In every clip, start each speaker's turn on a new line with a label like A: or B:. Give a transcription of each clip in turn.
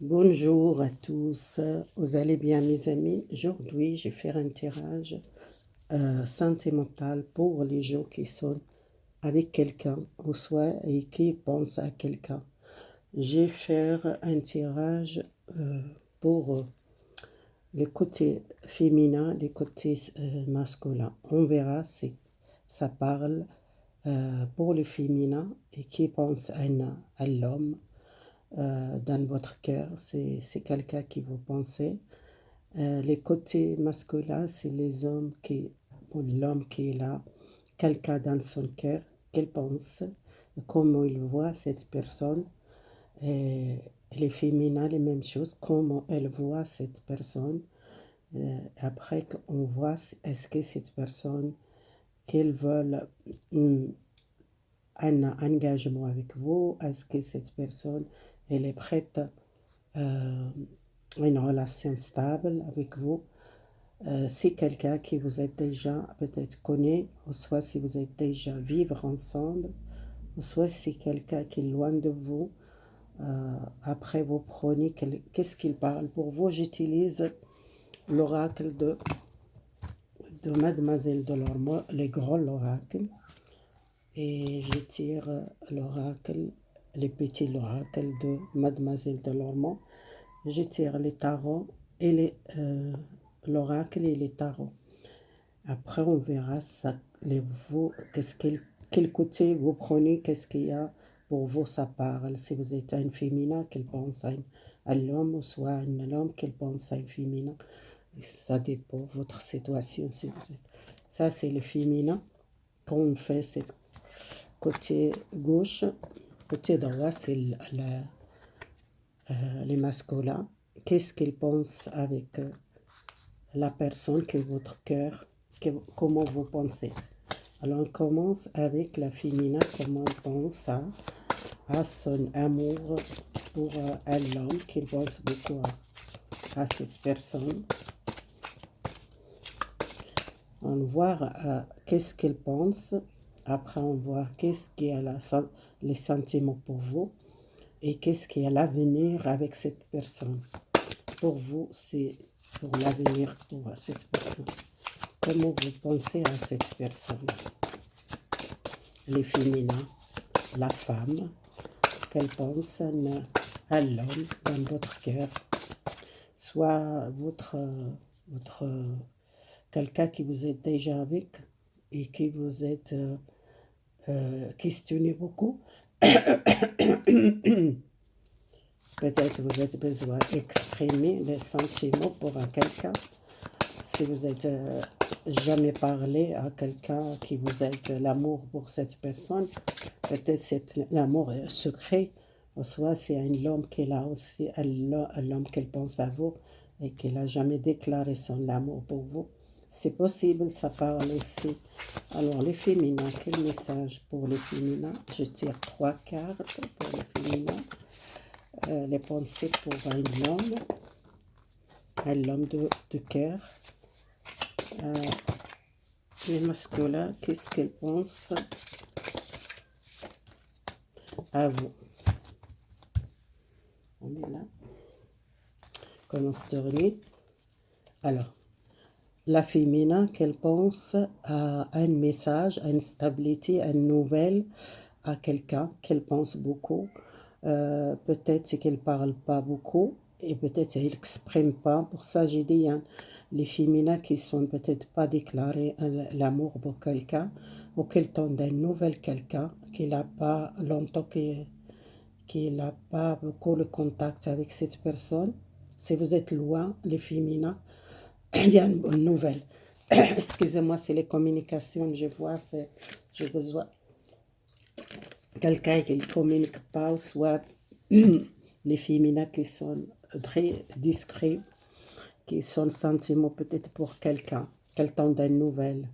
A: Bonjour à tous, vous allez bien mes amis? Aujourd'hui, je vais faire un tirage santé mentale pour les gens qui sont avec quelqu'un ou soit et qui pensent à quelqu'un. Je vais faire un tirage pour les côtés féminins, les côtés masculins. On verra si ça parle pour le féminin et qui pense à l'homme dans votre cœur, c'est quelqu'un qui vous pensez. Les côtés masculins, c'est les hommes ou l'homme qui est là, quelqu'un dans son cœur, qu'il pense, comment il voit cette personne. Et les féminins, les mêmes choses, comment elle voit cette personne. Après, on voit est-ce que cette personne, qu'elle veut un engagement avec vous, est-ce que cette personne, elle est prête une relation stable avec vous. Si quelqu'un qui vous êtes déjà peut-être connaît, ou soit si vous êtes déjà vivre ensemble, ou soit si quelqu'un qui est loin de vous, après vous prenez, qu'est-ce qu'il parle pour vous. J'utilise l'oracle de Mademoiselle Delormeau, les grands oracles, et je tire l'oracle, les petits oracles de Mademoiselle Delormeau. Je tire les tarots et l'oracle et les tarots. Après, on verra ça, vous, quel côté vous prenez, qu'est-ce qu'il y a pour vous, ça parle. Si vous êtes un féminin, qu'elle pense à l'homme, ou soit un homme, qu'elle pense à un féminin. Ça dépend de votre situation. Si vous êtes. Ça, c'est le féminin. Quand on fait ce côté gauche, côté droit, c'est les masculins. Qu'est-ce qu'ils pensent avec la personne que votre cœur, comment vous pensez. Alors on commence avec la féminin, comment elle pense à son amour pour l'homme, qu'il pense beaucoup à cette personne. On voit qu'est-ce qu'elle pense. Après, on voit qu'est-ce qui a les sentiments pour vous et qu'est-ce qui a l'avenir avec cette personne. Pour vous, c'est pour l'avenir pour cette personne. Comment vous pensez à cette personne? Les féminins, la femme, qu'elle pense à l'homme dans votre cœur, soit quelqu'un qui vous êtes déjà avec et qui vous êtes questionné beaucoup. Peut-être vous avez besoin d'exprimer les sentiments pour quelqu'un. Si vous n'êtes jamais parlé à quelqu'un qui vous êtes l'amour pour cette personne, peut-être c'est l'amour secret, soit c'est un homme qui a aussi, un homme qui pense à vous et qui n'a jamais déclaré son amour pour vous. C'est possible, ça parle aussi. Alors les féminins, quel message pour les féminins? Je tire 3 cartes pour les féminins. Les pensées pour un homme de cœur. Les masculins, qu'est-ce qu'ils pensent à vous? On est là. Comment se tourner? Alors, la féminin, qu'elle pense à un message, à une stabilité, à une nouvelle, à quelqu'un qu'elle pense beaucoup. Peut-être qu'elle ne parle pas beaucoup et peut-être qu'elle n'exprime pas. Pour ça, j'ai dit, hein, les féminins qui sont peut-être pas déclarés l'amour pour quelqu'un ou qu'elle tombe d'un nouvel quelqu'un qui n'a pas longtemps qui n'a pas beaucoup le contact avec cette personne. Si vous êtes loin, les féminins, il y a une bonne nouvelle. Excusez-moi, c'est les communications, je vois, j'ai besoin de quelqu'un qui ne communique pas, ou soit les féminins qui sont très discrets, qui sont sentiments peut-être pour quelqu'un d'une nouvelle.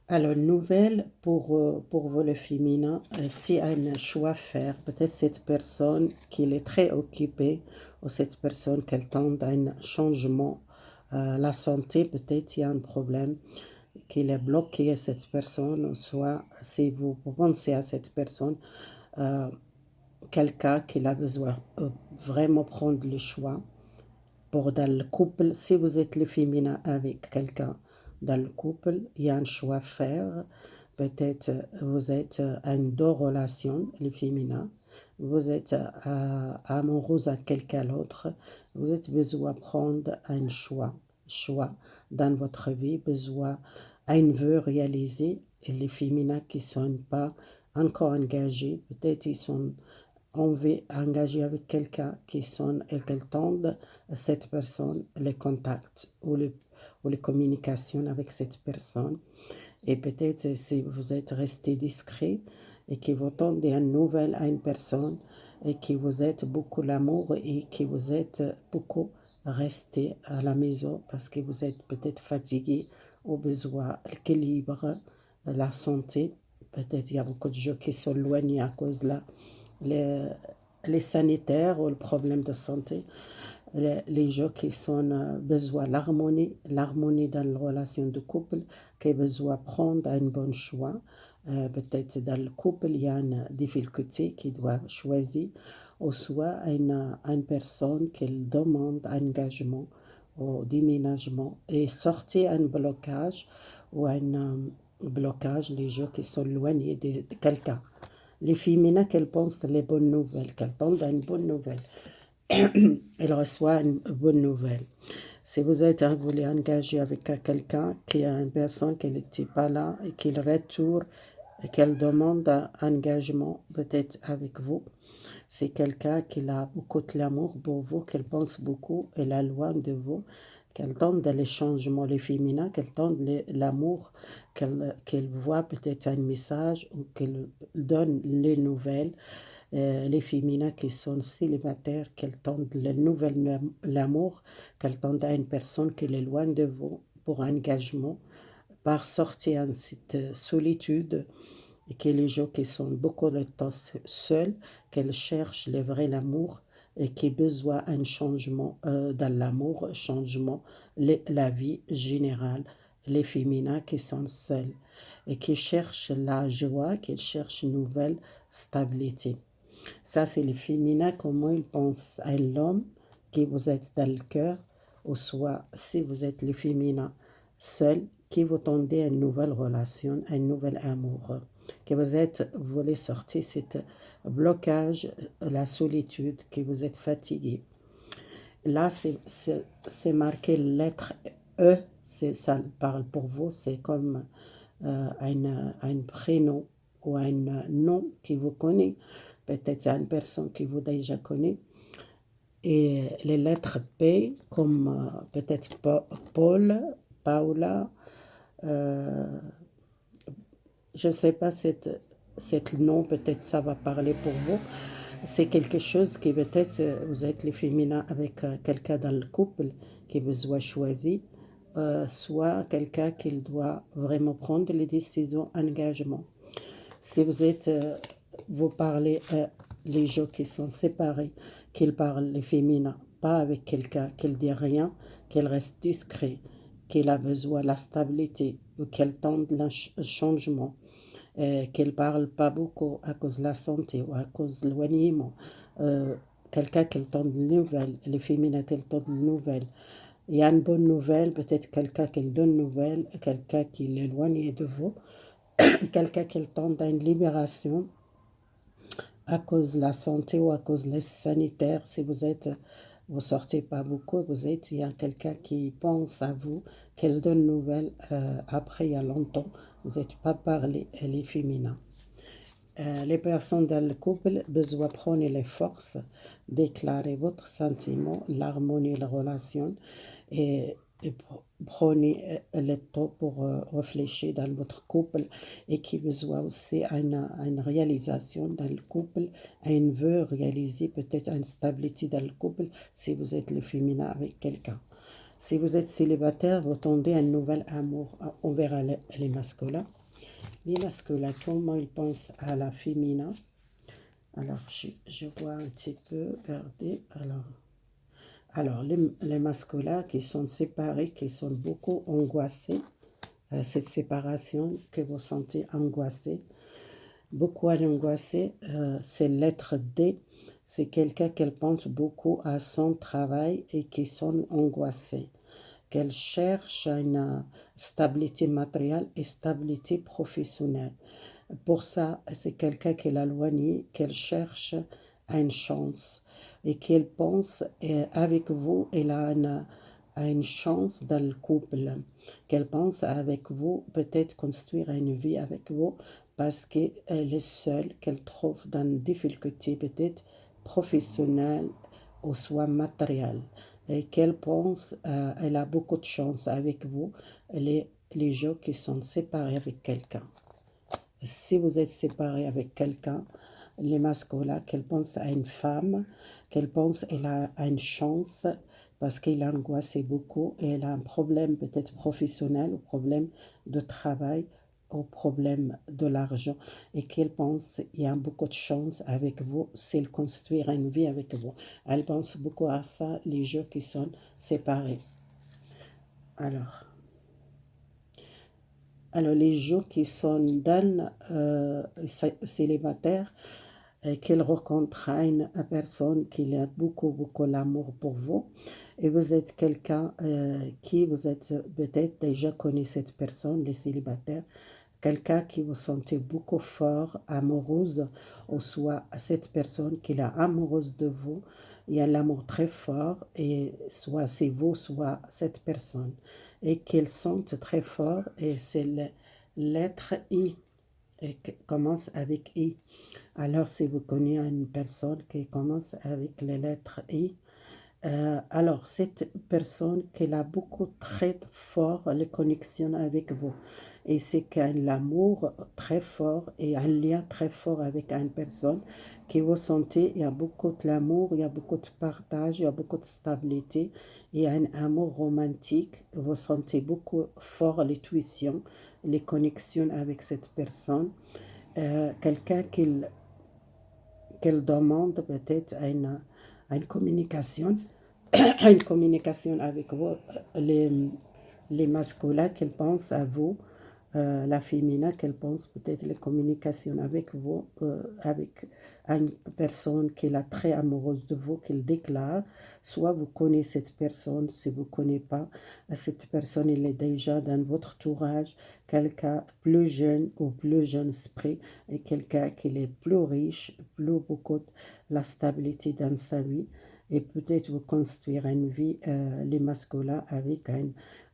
A: Alors, nouvelle pour vous le féminin, si un choix à faire, peut-être cette personne qui est très occupée, ou cette personne qui tend à un changement, la santé, peut-être il y a un problème qu'il est bloqué à cette personne, soit si vous pensez à cette personne, quelqu'un qui a besoin vraiment prendre le choix pour dans le couple. Si vous êtes le féminin avec quelqu'un dans le couple, il y a un choix à faire. Peut-être vous êtes en deux relations, le féminin. Vous êtes amoureuse à quelqu'un d'autre. Vous êtes besoin de prendre un choix dans votre vie, besoin un vœu réalisé. Et les féminins qui ne sont pas encore engagés, peut-être ils sont engagés avec quelqu'un qui sont et qu'elles tendent à cette personne les contacts ou les communications avec cette personne. Et peut-être si vous êtes resté discret et que vous tendez une nouvelle à une personne et que vous êtes beaucoup l'amour et que vous êtes beaucoup resté à la maison parce que vous êtes peut-être fatigué au besoin l'équilibre, la santé. Peut-être il y a beaucoup de gens qui sont éloignés à cause de les sanitaires ou le problème de santé. Les gens qui ont besoin de l'harmonie dans la relation de couple, qui ont besoin de prendre un bon choix. Peut-être dans le couple, il y a une difficulté qui doit choisir, ou soit une personne qui demande un engagement ou déménagement et sortir un blocage ou un blocage, les gens qui sont éloignés de quelqu'un. Les féminins qu'elles pensent les bonnes nouvelles, qu'elles tendent à une bonne nouvelle. Elle reçoit une bonne nouvelle. Si vous êtes voulu engager avec quelqu'un qui a une personne qui n'était pas là et qu'il retourne et qu'elle demande un engagement peut-être avec vous, c'est quelqu'un qui a beaucoup de l'amour pour vous, qu'elle pense beaucoup, elle est loin de vous, qu'elle tente les changements, les féminins, qu'elle tente l'amour, qu'elle voit peut-être un message ou qu'elle donne les nouvelles. Les féminins qui sont célibataires, qu'elles tendent l'amour, qu'elles tendent à une personne qui est loin de vous pour un engagement, par sortir de cette solitude, et que les gens qui sont beaucoup de temps seuls, qu'elles cherchent le vrai amour et qui ont besoin d'un changement dans l'amour, changement la vie générale, les féminins qui sont seuls et qui cherchent la joie, qui cherchent une nouvelle stabilité. Ça, c'est le féminin, comment il pense à l'homme qui vous êtes dans le cœur, ou soit si vous êtes le féminin seul, qui vous tendez à une nouvelle relation, à un nouvel amour, que vous voulez sortir cet blocage, la solitude, que vous êtes fatigué. Là, c'est marqué lettre E, ça parle pour vous, c'est comme un prénom ou un nom qui vous connaît. Peut-être c'est une personne qui vous déjà connaît. Et les lettres P, comme peut-être Paul, Paula, je ne sais pas, cet nom, peut-être ça va parler pour vous. C'est quelque chose qui peut-être, vous êtes les féminins avec quelqu'un dans le couple qui vous a choisi, soit quelqu'un qui doit vraiment prendre les décisions, engagement. Si vous parlez les gens qui sont séparés, qu'ils parlent les féminins, pas avec quelqu'un, qu'ils ne disent rien, qu'ils restent discrets, qu'il a besoin de la stabilité ou qu'elle tente le changement, qu'elle ne parle pas beaucoup à cause de la santé ou à cause de l'éloignement. Quelqu'un qui tente de nouvelles, les féminins qui tentent de nouvelles. Il y a une bonne nouvelle, peut-être quelqu'un qui donne une nouvelle, quelqu'un qui l'éloigne de vous, quelqu'un qui tente d'une libération à cause de la santé ou à cause des sanitaires. Si vous sortez pas beaucoup, il y a quelqu'un qui pense à vous, qu'elle donne nouvelle après il y a longtemps. Vous n'êtes pas parlé, elle est féminin. Les personnes dans le couple besoin prendre les forces, déclarer votre sentiment, l'harmonie de la relation et prenez le temps pour réfléchir dans votre couple et qui besoin aussi une réalisation dans le couple, un vœu réalisé, peut-être une stabilité dans le couple si vous êtes le féminin avec quelqu'un. Si vous êtes célibataire, vous tendez à un nouvel amour envers les masculins. Les masculins, comment ils pensent à la féminin? Alors, je vois un petit peu, regardez. Alors les masculins qui sont séparés, qui sont beaucoup angoissés, cette séparation que vous sentez angoissée, beaucoup à l'angoissé, c'est lettre D. C'est quelqu'un qui pense beaucoup à son travail et qui sont angoissés, qu'elle cherche une stabilité matérielle et stabilité professionnelle. Pour ça, c'est quelqu'un qui est éloigné, qu'elle cherche une chance et qu'elle pense avec vous, elle a une chance dans le couple, qu'elle pense avec vous, peut-être construire une vie avec vous parce qu'elle est seule, qu'elle trouve dans une difficulté peut-être professionnelle ou soit matérielle et qu'elle pense, elle a beaucoup de chance avec vous, les gens qui sont séparés avec quelqu'un. Si vous êtes séparé avec quelqu'un, les masculins, qu'elle pense à une femme, qu'elle pense qu'elle a une chance parce qu'elle a angoissé beaucoup et elle a un problème peut-être professionnel, ou problème de travail, ou problème de l'argent et qu'elle pense qu'il y a beaucoup de chance avec vous s'il construire une vie avec vous. Elle pense beaucoup à ça, les gens qui sont séparés. Alors, les gens qui sont dans célibataires, qu'ils rencontrent une personne qui a beaucoup, beaucoup l'amour pour vous. Et vous êtes quelqu'un qui vous êtes peut-être déjà connu cette personne, les célibataires, quelqu'un qui vous sentez beaucoup fort, amoureuse, ou soit cette personne qui est amoureuse de vous, il y a l'amour très fort, et soit c'est vous, soit cette personne, et qu'ils sentent très fort, et c'est le lettre I, et qui commence avec I. Alors, si vous connaissez une personne qui commence avec les lettres I, alors cette personne qui a beaucoup très fort les connexions avec vous et c'est qu'un amour très fort et un lien très fort avec une personne qui vous sentez, il y a beaucoup de l'amour, il y a beaucoup de partage, il y a beaucoup de stabilité, il y a un amour romantique, vous sentez beaucoup fort l'intuition, les connexions avec cette personne, quelqu'un qu'elle demande peut-être à une communication, une communication avec vous, les masculins qu'elle pense à vous, la féminin qu'elle pense peut-être les communications avec vous, avec une personne qui est très amoureuse de vous, qu'elle déclare, soit vous connaissez cette personne, si vous ne connaissez pas, cette personne elle est déjà dans votre entourage, quelqu'un plus jeune ou plus jeune esprit, et quelqu'un qui est plus riche, plus beaucoup de la stabilité dans sa vie, et peut-être vous construire une vie, les masculins, avec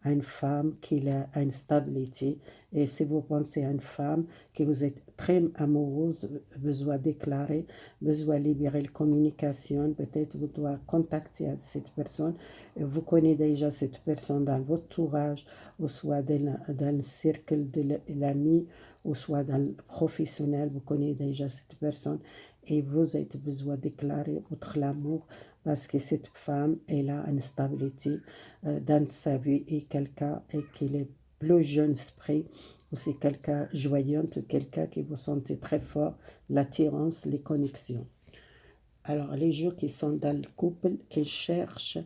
A: une femme qui a une stabilité. Et si vous pensez à une femme que vous êtes très amoureuse, besoin déclarer, besoin libérer la communication, peut-être vous devez contacter cette personne. Et vous connaissez déjà cette personne dans votre entourage, ou soit dans le cercle de l'ami, ou soit dans le professionnel, vous connaissez déjà cette personne et vous avez besoin de déclarer votre amour parce que cette femme, elle a une stabilité dans sa vie et quelqu'un et qu'il est plus jeune esprit, ou c'est quelqu'un joyeux, quelqu'un qui vous sentez très fort, l'attirance, les connexions. Alors, les gens qui sont dans le couple, qui cherchent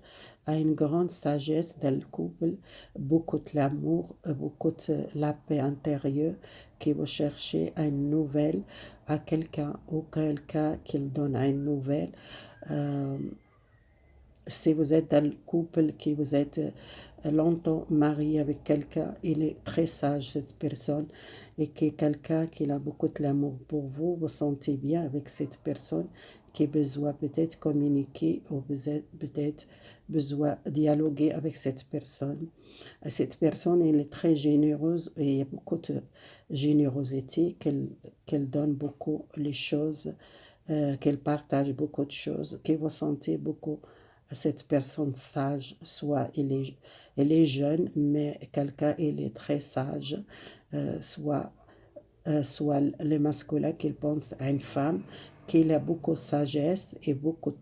A: à une grande sagesse dans le couple, beaucoup de l'amour, beaucoup de la paix intérieure, qui vont chercher une nouvelle à quelqu'un ou quelqu'un qui donne une nouvelle. Euh, si vous êtes dans le couple, que vous êtes longtemps marié avec quelqu'un, il est très sage cette personne et que quelqu'un qui a beaucoup de l'amour pour vous, vous sentez bien avec cette personne qui a besoin peut-être communiquer ou peut-être besoin dialoguer avec cette personne. Cette personne, elle est très généreuse et il y a beaucoup de générosité qu'elle donne beaucoup les choses, qu'elle partage beaucoup de choses, que vous sentez beaucoup cette personne sage, soit elle est jeune, mais quelqu'un il est très sage, soit, soit le masculin qu'il pense à une femme, qu'il a beaucoup de sagesse et beaucoup,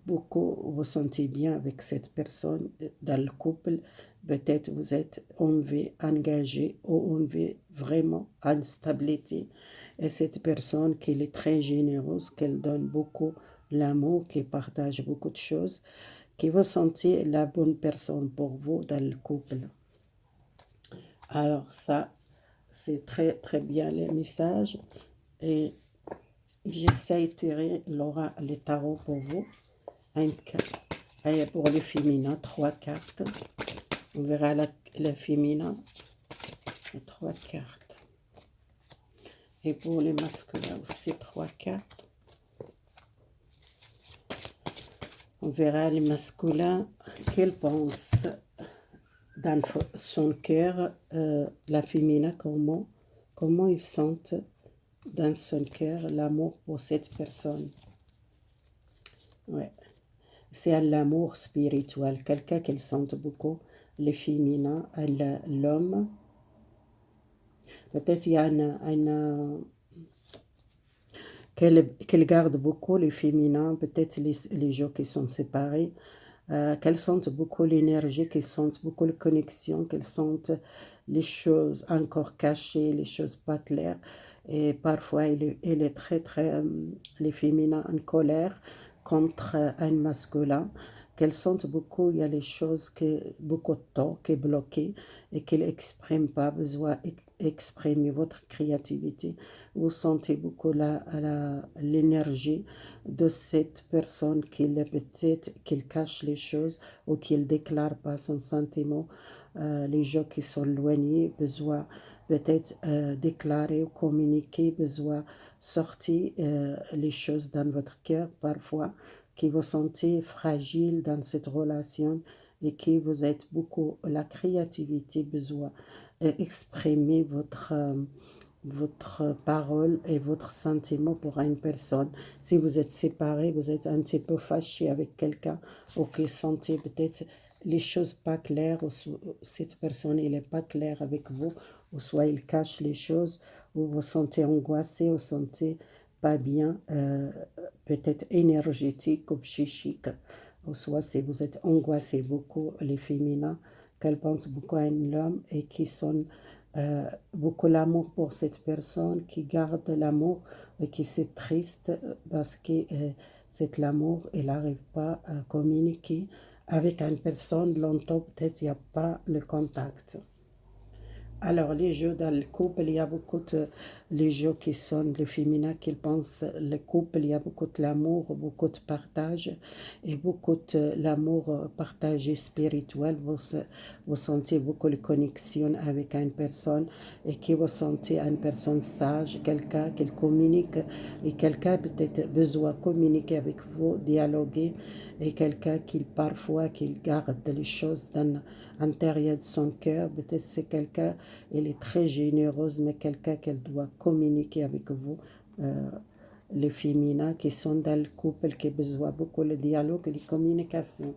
A: vous sentez bien avec cette personne dans le couple, peut-être vous êtes enlevé, engagé ou enlevé vraiment à une stabilité. Et cette personne qui est très généreuse, qu'elle donne beaucoup l'amour, qui partage beaucoup de choses, qui vous sentez la bonne personne pour vous dans le couple. Alors ça, c'est très très bien le message. Et j'essaie de tirer le tarot pour vous. Et pour le féminin, 3 cartes. On verra le féminin, 3 cartes. Et pour les masculins aussi, 3 cartes. On verra les masculins, qu'ils pensent dans son cœur, la féminin, comment ils sentent dans son cœur l'amour pour cette personne. Ouais. C'est un amour spirituel, quelqu'un qu'ils sentent beaucoup, le féminin, l'homme. Peut-être il y a qu'elle garde beaucoup le féminin, peut-être les gens qui sont séparés, qu'elles sentent beaucoup l'énergie, qu'elles sentent beaucoup la connexion, qu'elles sentent les choses encore cachées, les choses pas claires. Et parfois, elle est très, les féminins en colère contre un masculin, qu'elles sentent beaucoup, il y a les choses, beaucoup de temps qui est bloqué et qu'elles n'expriment pas, besoin d'exprimer votre créativité. Vous sentez beaucoup l'énergie de cette personne qui peut-être qu'il cache les choses ou qu'il ne déclare pas son sentiment. Les gens qui sont éloignés, besoin peut-être déclarer ou communiquer, besoin sortir les choses dans votre cœur parfois, qui vous sentez fragile dans cette relation et qui vous êtes beaucoup la créativité, besoin exprimer votre parole et votre sentiment pour une personne. Si vous êtes séparé, vous êtes un petit peu fâché avec quelqu'un ou que sentez peut-être les choses pas claires, ou cette personne n'est pas claire avec vous, ou soit il cache les choses, ou vous sentez angoissé, ou sentez pas bien, peut-être énergétique ou psychique, ou soit si vous êtes angoissé beaucoup, les féminins, qu'elles pensent beaucoup à l'homme et qui sont beaucoup l'amour pour cette personne, qui garde l'amour et qui c'est triste parce que cet amour, il n'arrive pas à communiquer avec une personne longtemps, peut-être il n'y a pas le contact. Alors, les jeux dans le couple, il y a beaucoup de les jeux qui sont le féminin, qui pensent le couple, il y a beaucoup de l'amour, beaucoup de partage et beaucoup de l'amour partagé spirituel. Vous sentez beaucoup de connexion avec une personne et qui vous sentez une personne sage, quelqu'un qui communique et quelqu'un peut-être besoin de communiquer avec vous, dialoguer et quelqu'un qui parfois qui garde les choses dans l'intérieur de son cœur. Peut-être c'est quelqu'un, elle est très généreuse, mais quelqu'un qu'elle doit communiquer avec vous. Les féminins qui sont dans le couple, qui besoin beaucoup le dialogue et la communication.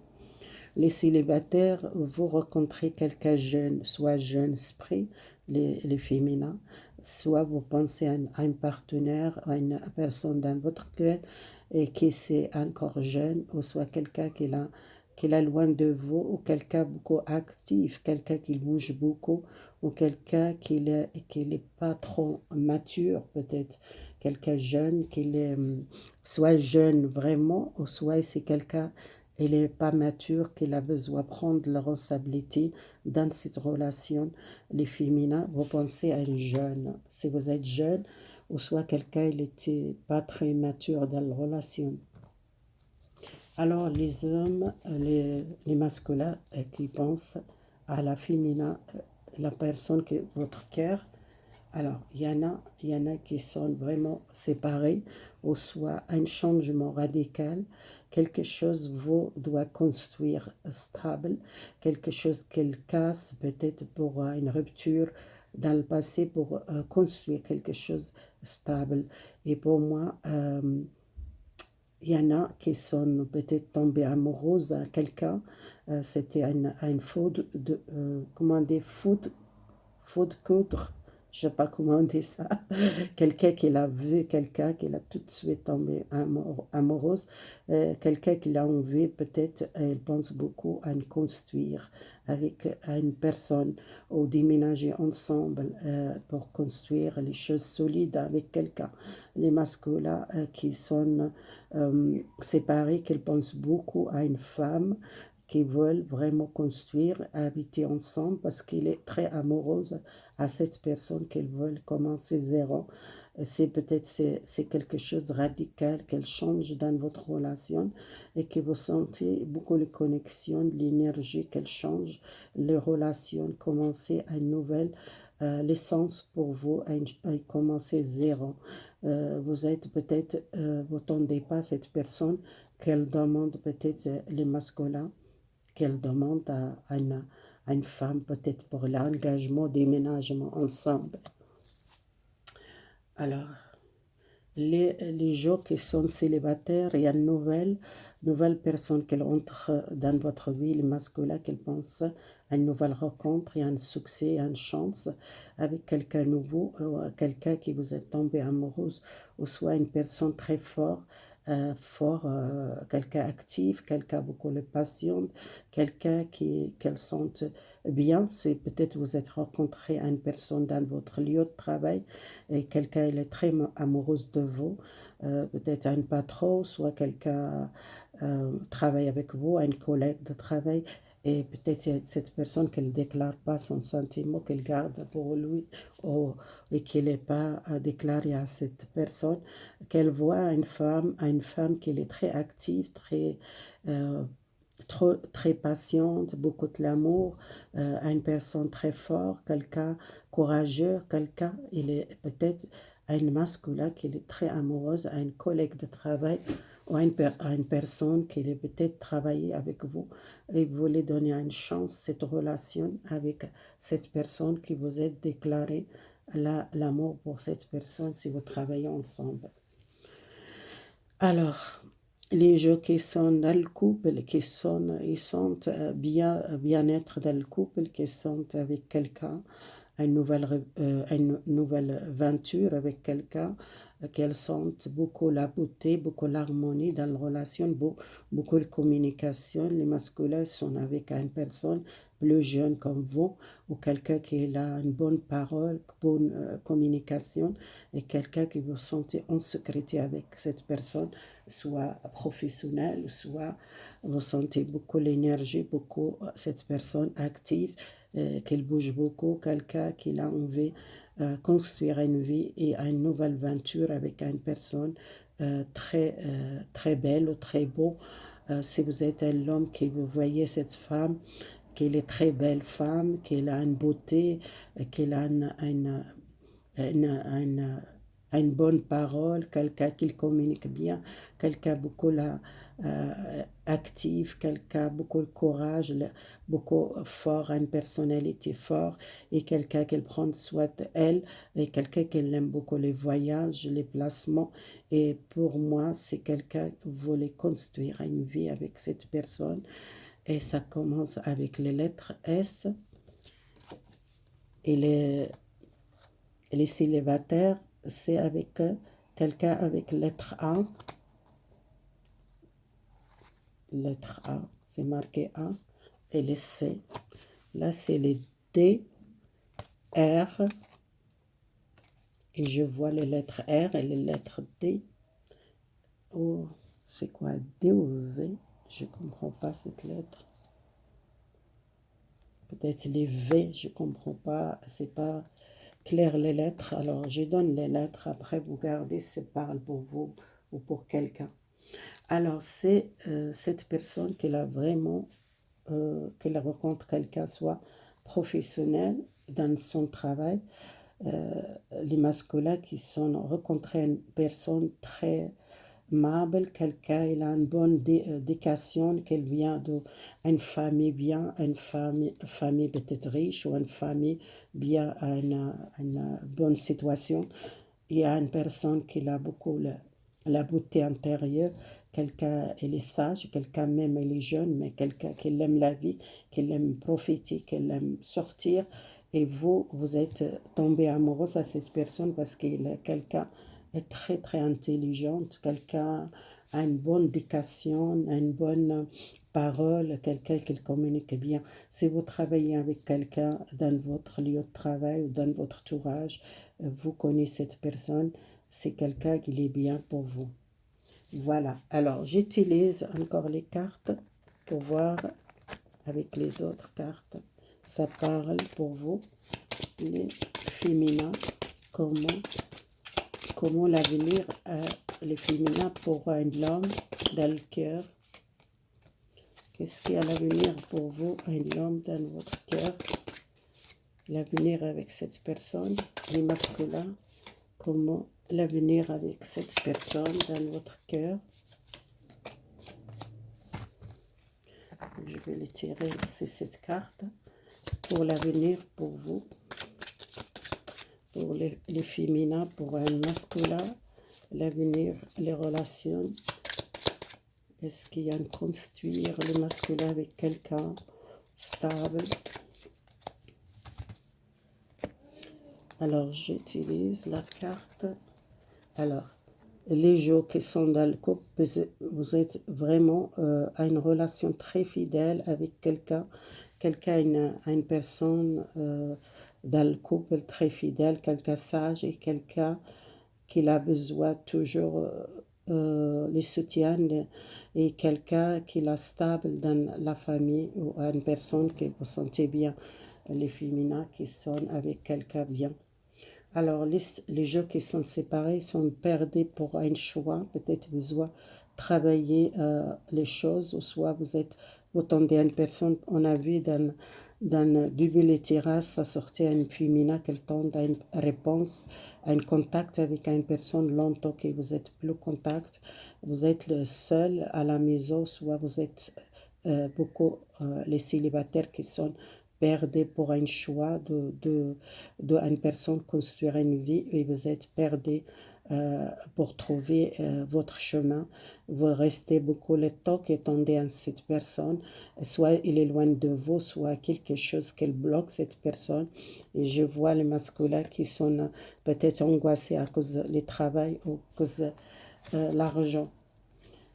A: Les célibataires, vous rencontrez quelqu'un jeune, soit jeune esprit, les féminins, soit vous pensez à un partenaire, à une personne dans votre cœur et qui est encore jeune, ou soit quelqu'un qui est loin de vous, ou quelqu'un beaucoup actif, quelqu'un qui bouge beaucoup, ou quelqu'un qui n'est pas trop mature peut-être, quelqu'un jeune, soit jeune vraiment, ou soit c'est quelqu'un il n'est pas mature, qu'il a besoin de prendre la responsabilité dans cette relation. Les féminins, vous pensez à un jeune. Si vous êtes jeune, ou soit quelqu'un il n'était pas très mature dans la relation. Alors les hommes, les masculins qui pensent à la féminin, la personne qui est votre cœur. Alors, il y en a qui sont vraiment séparés, ou soit un changement radical, quelque chose vous doit construire stable, quelque chose qu'elle casse peut-être pour une rupture dans le passé pour construire quelque chose stable. Et pour moi, il y en a qui sont peut-être tombés amoureuses à quelqu'un, c'était une faute comment dire, faute coudre, je ne sais pas comment on dit ça, quelqu'un qui l'a vu, quelqu'un qui l'a tout de suite tombé amoureuse, quelqu'un qui l'a envie, peut-être elle pense beaucoup à construire avec une personne ou déménager ensemble pour construire les choses solides avec quelqu'un. Les masculins qui sont séparés, qui pensent beaucoup à une femme, qui veulent vraiment construire, habiter ensemble parce qu'il est très amoureuse à cette personne qu'ils veulent commencer zéro C'est peut-être c'est quelque chose de radical qu'elle change dans votre relation et que vous sentez beaucoup de connexion, de l'énergie qu'elle change, les relations commencer à une nouvelle l'essence pour vous à commencer zéro. Vous êtes peut-être, vous n'attendez pas cette personne qu'elle demande peut-être les masculins, qu'elle demande à une femme peut-être pour l'engagement, déménagement ensemble. Alors, les gens qui sont célibataires, il y a une nouvelle personne qui entre dans votre vie, le masculin, qui pense à une nouvelle rencontre, il y a un succès, il y a une chance avec quelqu'un nouveau, quelqu'un qui vous est tombé amoureuse, ou soit une personne très forte, quelqu'un actif, quelqu'un beaucoup de passion, quelqu'un qu'elle sente bien. C'est peut-être vous êtes rencontré à une personne dans votre lieu de travail et quelqu'un elle est très amoureuse de vous, peut-être un patron, soit quelqu'un travaille avec vous, un collègue de travail, et peut-être cette personne qu'elle ne déclare pas son sentiment, qu'elle garde pour lui, et qu'elle n'est pas déclaré à cette personne, qu'elle voit une femme qui est très active, euh, très patiente, beaucoup de l'amour, une personne très forte, quelqu'un courageux, quelqu'un, il est peut-être un masculin qui est très amoureuse, à une collègue de travail ou à une personne qui est peut-être travaillé avec vous et vous voulez donner une chance, cette relation avec cette personne qui vous est déclaré l'amour pour cette personne si vous travaillez ensemble. Alors, les gens qui sont dans le couple, ils sont bien-être dans le couple, qui sont avec quelqu'un, une nouvelle aventure avec quelqu'un, qu'elles sentent beaucoup la beauté, beaucoup l'harmonie dans la relation, beaucoup de communication. Les masculins sont avec une personne plus jeune comme vous, ou quelqu'un qui a une bonne parole, bonne communication, et quelqu'un qui vous sentez en sécurité avec cette personne, soit professionnelle, soit vous sentez beaucoup l'énergie, beaucoup cette personne active, qu'elle bouge beaucoup, quelqu'un qui a envie de construire une vie et une nouvelle aventure avec une personne très belle ou très beau. Si vous êtes un homme qui vous voyez cette femme, qu'elle est très belle femme, qu'elle a une beauté, qu'elle a une, une bonne parole, quelqu'un qui communique bien, quelqu'un beaucoup actif, quelqu'un beaucoup de courage, beaucoup fort, une personnalité forte, et quelqu'un qui prend soin d'elle, et quelqu'un qui aime beaucoup les voyages, les placements. Et pour moi, c'est quelqu'un qui voulait construire une vie avec cette personne. Et ça commence avec les lettres S et les célibataires, c'est avec quelqu'un avec lettre A. Lettre A, c'est marqué A. Et les C. Là, c'est les D, R. Et je vois les lettres R et les lettres D. Oh, c'est quoi D ou V? Je ne comprends pas cette lettre. Peut-être les V, je ne comprends pas. C'est pas clair les lettres. Alors, je donne les lettres. Après, vous gardez si ça parle pour vous ou pour quelqu'un. Alors, c'est cette personne qui a vraiment, qu'elle rencontre quelqu'un, soit professionnel dans son travail. Les masculins qui sont rencontrés une personne très aimable, quelqu'un il a une bonne éducation, qu'elle vient d'une famille bien, une famille peut-être riche ou une famille bien à une bonne situation. Il y a une personne qui a beaucoup la beauté intérieure, quelqu'un elle est sage, quelqu'un même elle est jeune, mais quelqu'un qui aime la vie, qui aime profiter, qui aime sortir. Et vous êtes tombé amoureuse à cette personne parce que quelqu'un est très très intelligente, quelqu'un a une bonne éducation, une bonne parole, quelqu'un qui communique bien. Si vous travaillez avec quelqu'un dans votre lieu de travail ou dans votre entourage, vous connaissez cette personne, c'est quelqu'un qui est bien pour vous. Voilà, alors j'utilise encore les cartes pour voir avec les autres cartes. Ça parle pour vous, les féminins, comment l'avenir, les féminins pour un homme dans le cœur. Qu'est-ce qu'il y a à l'avenir pour vous, un homme dans votre cœur? L'avenir avec cette personne, les masculins, comment l'avenir avec cette personne dans votre cœur. Je vais les tirer ici, cette carte, pour l'avenir, pour vous, pour les féminins, pour un masculin, l'avenir, les relations. Est-ce qu'il y a un construire le masculin avec quelqu'un stable? Alors, j'utilise la carte. Alors, les gens qui sont dans le couple, vous êtes vraiment à une relation très fidèle avec quelqu'un. Quelqu'un a une personne dans le couple très fidèle, quelqu'un sage et quelqu'un qui a besoin toujours les soutiens et quelqu'un qui est stable dans la famille ou une personne que vous sentez bien, les féminins qui sont avec quelqu'un bien. Alors, les gens qui sont séparés sont perdus pour un choix. Peut-être vous doivent travailler les choses, ou soit vous tendez à une personne, on a vu dans début les tirages, ça sortait à une féminin qu'elle tend à une réponse, à un contact avec une personne longtemps que vous êtes plus contact. Vous êtes le seul à la maison, soit vous êtes beaucoup les célibataires qui sont perdez pour un choix de une personne construire une vie et vous êtes perdus pour trouver votre chemin. Vous restez beaucoup le temps qui attendez à cette personne, soit il est loin de vous, soit quelque chose qui bloque cette personne. Et je vois les masculins qui sont peut-être angoissés à cause du travail ou à cause de l'argent.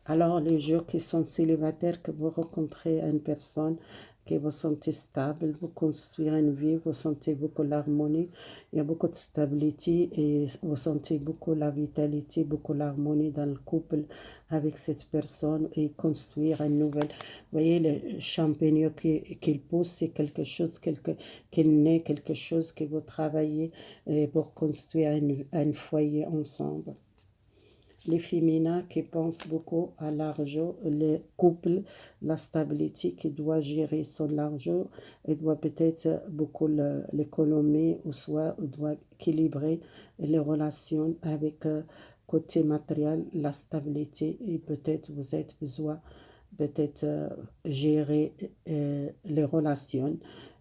A: Alors, les jours qui sont célibataires, que vous rencontrez une personne que vous sentez stable, vous construisez une vie, vous sentez beaucoup l'harmonie, il y a beaucoup de stabilité et vous sentez beaucoup la vitalité, beaucoup l'harmonie dans le couple avec cette personne et construire une nouvelle. Vous voyez, le champignon qu'il pousse, c'est quelque chose qu'il naît, quelque chose que vous travaillez pour construire un foyer ensemble. Les féminins qui pensent beaucoup à l'argent, les couples, la stabilité qui doit gérer son argent, et doit peut-être beaucoup l'économie, ou soit doit équilibrer les relations avec côté matériel, la stabilité, et peut-être vous êtes besoin peut-être gérer les relations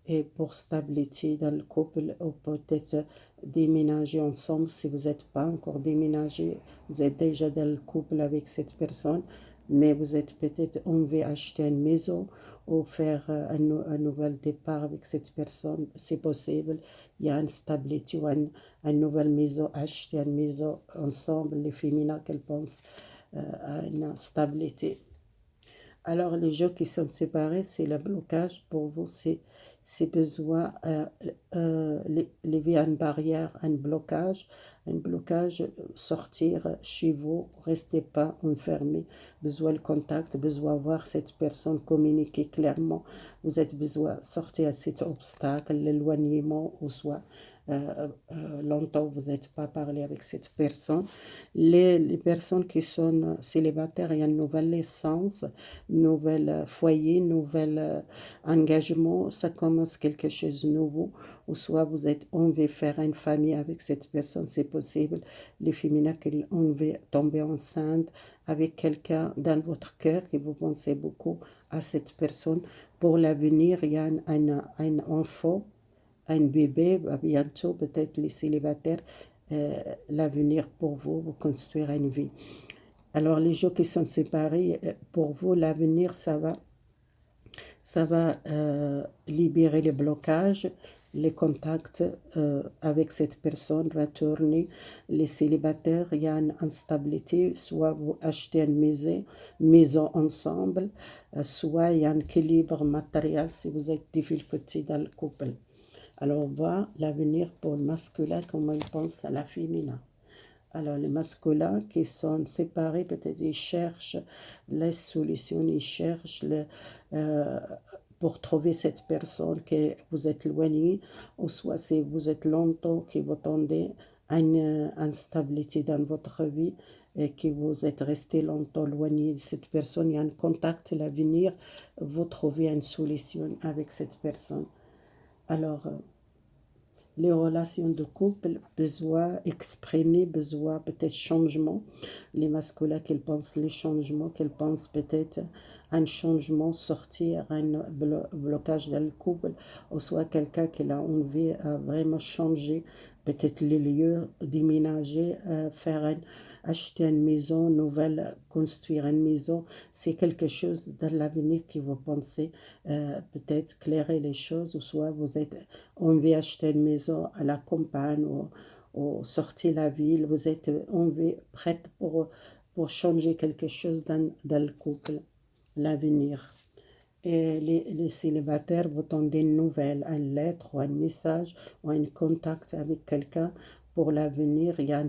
A: et pour stabilité dans le couple ou peut-être déménager ensemble si vous n'êtes pas encore déménagé, vous êtes déjà dans le couple avec cette personne, mais vous êtes peut-être envie d'acheter une maison ou faire un nouvel départ avec cette personne, c'est possible. Il y a une stabilité ou une nouvelle maison, acheter une maison ensemble, les féminins qu'elles pensent à une stabilité. Alors, les gens qui sont séparés, c'est le blocage pour vous, c'est besoin, lever une barrière, un blocage, sortir chez vous, restez pas enfermé, besoin de contact, besoin de voir cette personne communiquer clairement, vous êtes besoin de sortir à cet obstacle, l'éloignement, ou soit longtemps vous n'êtes pas parlé avec cette personne. Les personnes qui sont célibataires, il y a une nouvelle naissance, nouvel foyer, nouvel engagement, ça commence quelque chose de nouveau, ou soit vous êtes envie de faire une famille avec cette personne, c'est possible. Les féminins qui ont envie de tomber enceinte avec quelqu'un dans votre cœur, que vous pensez beaucoup à cette personne. Pour l'avenir, il y a un enfant, un bébé, bientôt peut-être les célibataires, l'avenir pour vous, vous construire une vie. Alors, les gens qui sont séparés, pour vous, l'avenir, ça va libérer les blocages, les contacts avec cette personne, retourner. Les célibataires, il y a une instabilité, soit vous achetez une maison ensemble, soit il y a un équilibre matériel si vous êtes difficulté dans le couple. Alors, on voit l'avenir pour le masculin, comment il pense à la féminin. Alors, les masculins qui sont séparés, peut-être ils cherchent les solutions, ils cherchent pour trouver cette personne que vous êtes éloigné, ou soit si vous êtes longtemps que vous attendez une instabilité dans votre vie et que vous êtes resté longtemps éloigné de cette personne, il y a un contact, l'avenir, vous trouvez une solution avec cette personne. Alors, les relations de couple, besoin exprimer, besoin peut-être changement. Les masculins qu'ils pensent les changements, qu'ils pensent peut-être un changement, sortir, un blocage dans le couple, ou soit quelqu'un qui a envie de vraiment changer, peut-être les lieux, déménager, acheter une maison nouvelle, construire une maison. C'est quelque chose dans l'avenir que vous pensez peut-être clairer les choses, ou soit vous êtes envie d'acheter une maison à la campagne ou sortir la ville, vous êtes envie, prête pour changer quelque chose dans le couple, l'avenir. Et les célibataires vous donnent une nouvelle, une lettre ou un message ou un contact avec quelqu'un pour l'avenir. Il y a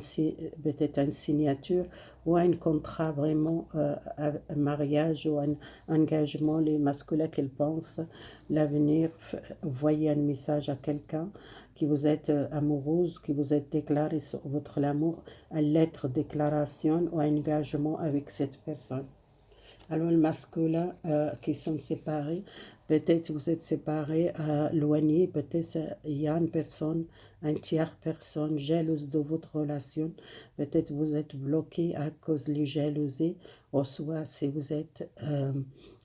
A: peut-être une signature ou un contrat vraiment, un mariage ou un engagement. Les masculins qu'ils pensent l'avenir, voyez un message à quelqu'un qui vous êtes amoureuse, qui vous êtes déclaré sur votre amour, une lettre de déclaration ou un engagement avec cette personne. Alors, le masculin qui sont séparés, peut-être vous êtes séparés, éloignés, peut-être il y a une personne, une tierce personne jalouse de votre relation, peut-être vous êtes bloqué à cause de la jalousie, ou soit si vous êtes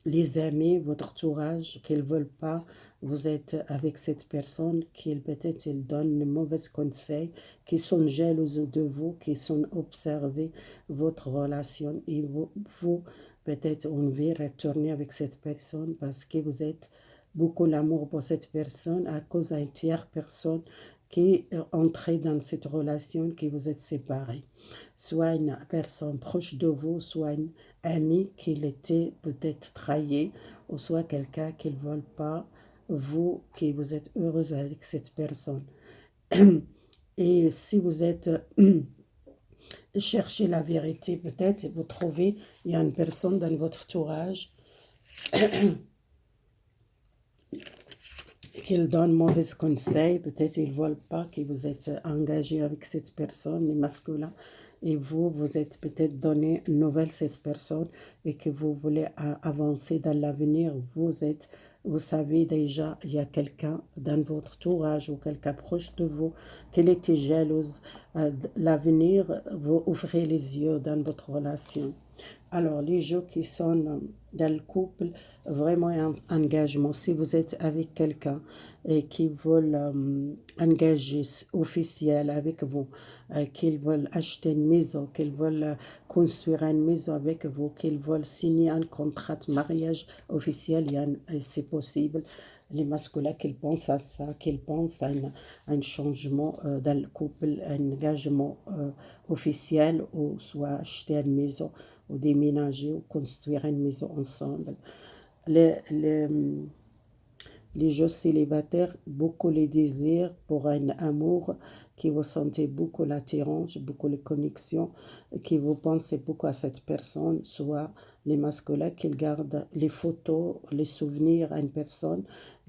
A: les amis, votre entourage, qu'ils ne veulent pas, vous êtes avec cette personne, qui peut-être ils donnent de mauvais conseils, qui sont jalouses de vous, qui sont observés votre relation, et vous peut-être envie de retourner avec cette personne parce que vous êtes beaucoup l'amour pour cette personne à cause d'une tierce personne qui est entrée dans cette relation que vous êtes séparés. Soit une personne proche de vous, soit une amie qui l'était peut-être trahie, ou soit quelqu'un qui ne veut pas vous, qui vous êtes heureuse avec cette personne. Et si vous êtes cherchez la vérité peut-être et vous trouvez, il y a une personne dans votre entourage qui donne mauvais conseils, peut-être ils ne veulent pas que vous êtes engagé avec cette personne, les masculins, et vous êtes peut-être donné une nouvelle cette personne et que vous voulez avancer dans l'avenir, vous savez déjà, il y a quelqu'un dans votre entourage ou quelqu'un proche de vous qui était jalouse. L'avenir, vous ouvrez les yeux dans votre relation. Alors, les gens qui sont dans le couple, vraiment un engagement. Si vous êtes avec quelqu'un et qui veulent engager officiel avec vous, qu'ils veulent acheter une maison, qu'ils veulent construire une maison avec vous, qu'ils veulent signer un contrat de mariage officiel, c'est possible. Les masculins qu'ils pensent à ça, qu'ils pensent à un changement dans le couple, un engagement officiel, ou soit acheter une maison, ou déménager, ou construire une maison ensemble. Les, les, les gens célibataires, beaucoup les désirs pour un amour, qui vous sentez beaucoup l'attirance, beaucoup les connexions, qui vous pensez beaucoup à cette personne, soit les masculins qui gardent les photos, les souvenirs à une personne,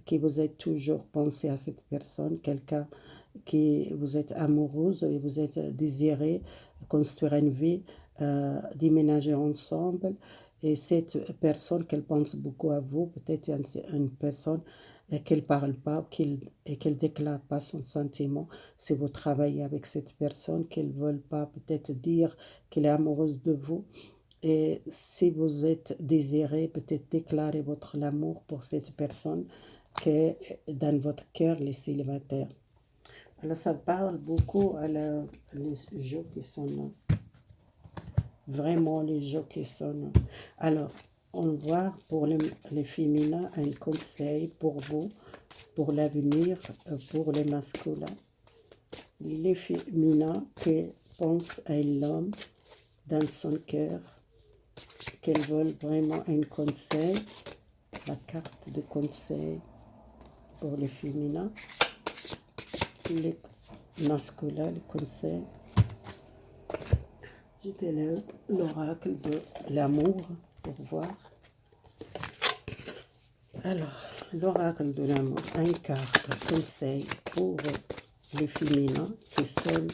A: qui vous êtes toujours pensé à cette personne, quelqu'un qui vous êtes amoureuse et vous êtes désiré construire une vie, déménager ensemble. Et cette personne qu'elle pense beaucoup à vous, peut-être une personne qu'elle ne parle pas et qu'elle ne déclare pas son sentiment. Si vous travaillez avec cette personne, qu'elle ne veut pas peut-être dire qu'elle est amoureuse de vous. Et si vous êtes désiré, peut-être déclarer votre amour pour cette personne qui est dans votre cœur, les célibataires. Alors ça parle beaucoup à les gens qui sont vraiment les gens qui sont. Alors, on voit pour les féminins un conseil pour vous, pour l'avenir, pour les masculins. Les féminins qui pensent à l'homme dans son cœur, qu'elles veulent vraiment un conseil, la carte de conseil pour les féminins, les masculins, le conseil. Je te laisse l'oracle de l'amour pour voir. Alors, l'oracle de l'amour, un carte conseil pour les féminins qui sont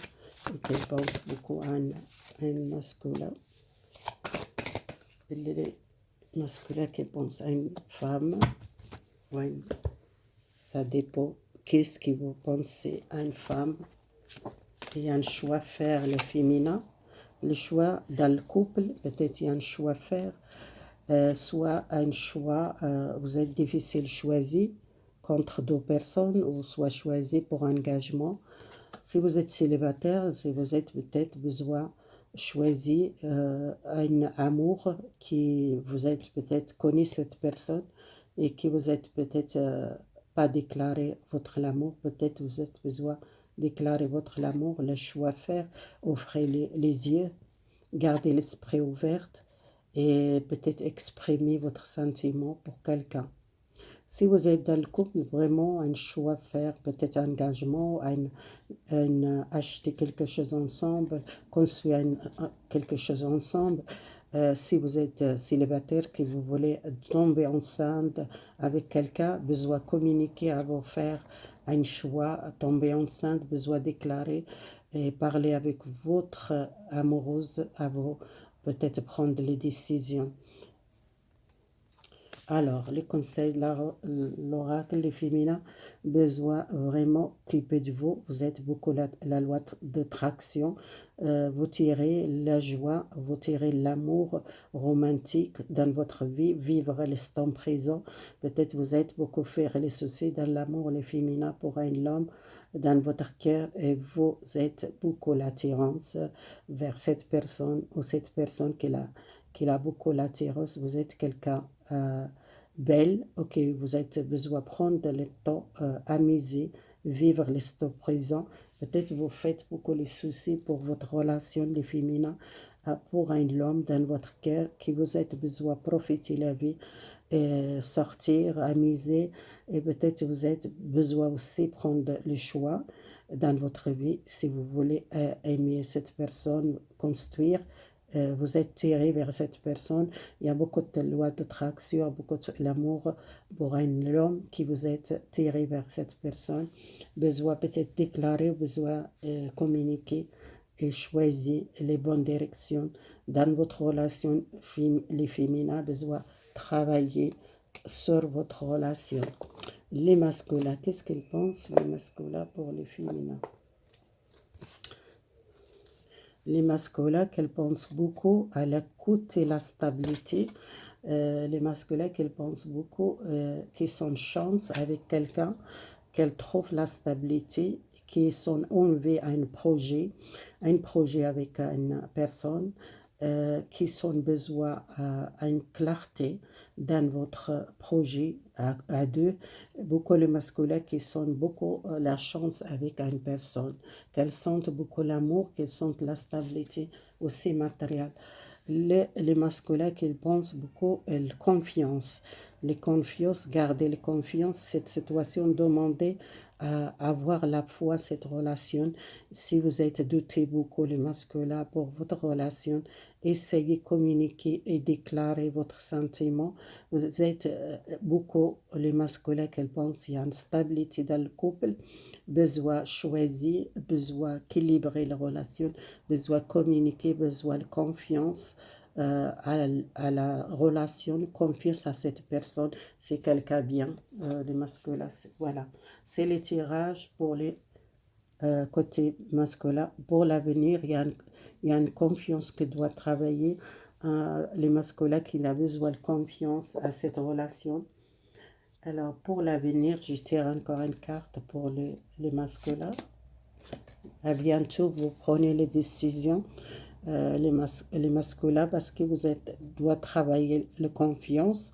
A: et qu'elle pense beaucoup à un masculin. Les masculins qui pensent à une femme, ouais, ça dépend. Qu'est-ce que vous pensez à une femme? Il y a un choix à faire, le féminin. Le choix dans le couple, peut-être il y a un choix à faire. Soit un choix, vous êtes difficile choisi contre deux personnes, ou soit choisi pour engagement. Si vous êtes célibataire, si vous êtes peut-être besoin choisi un amour qui vous êtes peut-être connu cette personne et qui vous êtes peut-être pas déclaré votre amour, peut-être vous êtes besoin déclarer votre amour, le choix à faire, ouvrez les yeux, gardez l'esprit ouvert et peut-être exprimer votre sentiment pour quelqu'un. Si vous êtes dans le couple, vraiment un choix à faire, peut-être un engagement, acheter quelque chose ensemble, construire quelque chose ensemble. Si vous êtes célibataire, que vous voulez tomber enceinte avec quelqu'un, besoin communiquer avant de faire un choix, tomber enceinte, besoin déclarer et parler avec votre amoureuse avant peut-être prendre les décisions. Alors, les conseils, l'oracle, les féminins, besoin vraiment occuper de vous. Vous êtes beaucoup la loi de traction. Vous tirez la joie, vous tirez l'amour romantique dans votre vie, vivre l'instant présent. Peut-être vous êtes beaucoup faire les soucis dans l'amour, les féminins pour un homme dans votre cœur et vous êtes beaucoup l'attirance vers cette personne ou cette personne qui a beaucoup l'attirance. Vous êtes quelqu'un belle, ok, vous avez besoin de prendre le temps, amuser, vivre l'instant présent. Peut-être vous faites beaucoup les soucis pour votre relation, les féminins, pour un homme dans votre cœur qui vous êtes besoin de profiter de la vie, et sortir, amuser, et peut-être vous êtes besoin aussi de prendre le choix dans votre vie si vous voulez aimer cette personne, construire vous êtes tiré vers cette personne. Il y a beaucoup de lois d'attraction, beaucoup de l'amour pour un homme qui vous êtes tiré vers cette personne. Besoin peut-être déclarer, besoin communiquer et choisir les bonnes directions dans votre relation, les féminins, besoin travailler sur votre relation. Les masculins, qu'est-ce qu'ils pensent, les masculins pour les féminins? Les masculins qu'elles pensent beaucoup à l'écoute et la stabilité. Les masculins qu'elles pensent beaucoup qui sont chance avec quelqu'un, qu'elles trouvent la stabilité, qui sont enlevés à un projet avec une personne, qui sont besoin à une clarté dans votre projet à deux. Beaucoup les masculins qui sont beaucoup la chance avec une personne, qu'elles sentent beaucoup l'amour, qu'elles sentent la stabilité aussi matérielle. Les masculins qui pensent beaucoup à la confiance. Les confiances, garder la confiance, cette situation, demander à avoir la foi, cette relation. Si vous êtes douté beaucoup, les masculins, pour votre relation, essayez de communiquer et déclarer votre sentiment. Vous êtes beaucoup les masculins qui pensent qu'il y a une stabilité dans le couple, besoin choisir, besoin équilibrer la relation, besoin communiquer, besoin de confiance à la relation, confiance à cette personne, c'est quelqu'un bien, les masculins, voilà. C'est les tirages pour les côté masculin. Pour l'avenir, il y a une confiance qui doit travailler. Les masculins qui ont besoin de confiance à cette relation. Alors, pour l'avenir, je tire encore une carte pour les masculins. À bientôt, vous prenez les décisions, les masculins, parce que doit travailler la confiance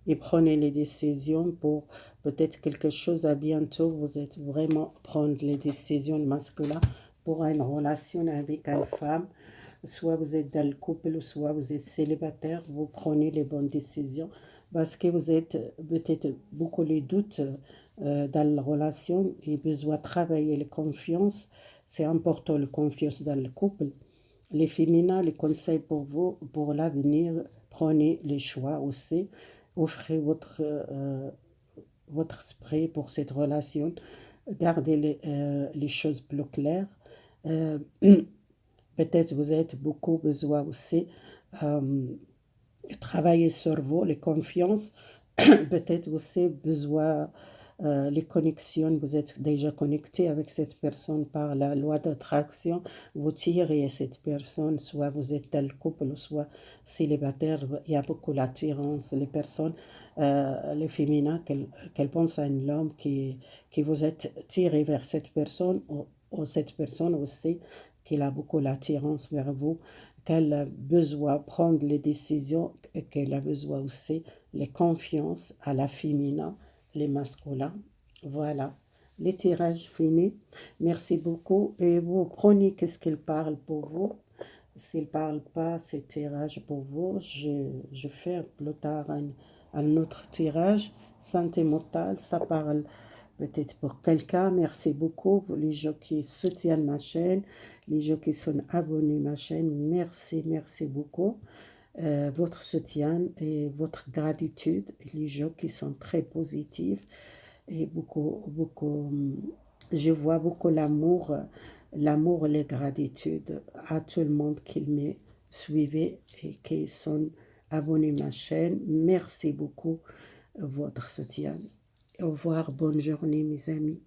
A: et prenez les décisions pour peut-être quelque chose à bientôt. Vous êtes vraiment prendre les décisions masculines pour une relation avec une femme. Soit vous êtes dans le couple, soit vous êtes célibataire, vous prenez les bonnes décisions parce que vous êtes peut-être beaucoup les doutes dans la relation et besoin de travailler la confiance. C'est important la confiance dans le couple. Les féminins, les conseils pour vous, pour l'avenir, prenez les choix aussi. Offrez votre esprit pour cette relation. Gardez les choses plus claires. Euh, Peut-être vous êtes beaucoup besoin aussi travailler sur vous, les confiances, peut-être aussi besoin les connexions, vous êtes déjà connecté avec cette personne par la loi d'attraction, vous tirez cette personne, soit vous êtes tel couple, soit célibataire, il y a beaucoup d'attirance, les personnes, les féminins, qu'elles pensent à un homme qui vous êtes tiré vers cette personne, ou cette personne aussi, qui a beaucoup d'attirance vers vous, qu'elle a besoin de prendre les décisions et qu'elle a besoin aussi les confiances à la féminin, les masculins. Voilà, les tirages finis. Merci beaucoup. Et vous prenez qu'est-ce qu'il parle pour vous. S'il ne parle pas, ces tirages pour vous, je fais plus tard un autre tirage. Santé mentale, ça parle peut-être pour quelqu'un. Merci beaucoup pour les gens qui soutiennent ma chaîne, les gens qui sont abonnés à ma chaîne. Merci, merci beaucoup. Votre soutien et votre gratitude, les gens qui sont très positifs et beaucoup, beaucoup, je vois beaucoup l'amour et la gratitude à tout le monde qui me suivait et qui sont abonnés à ma chaîne. Merci beaucoup votre soutien. Au revoir, bonne journée mes amis.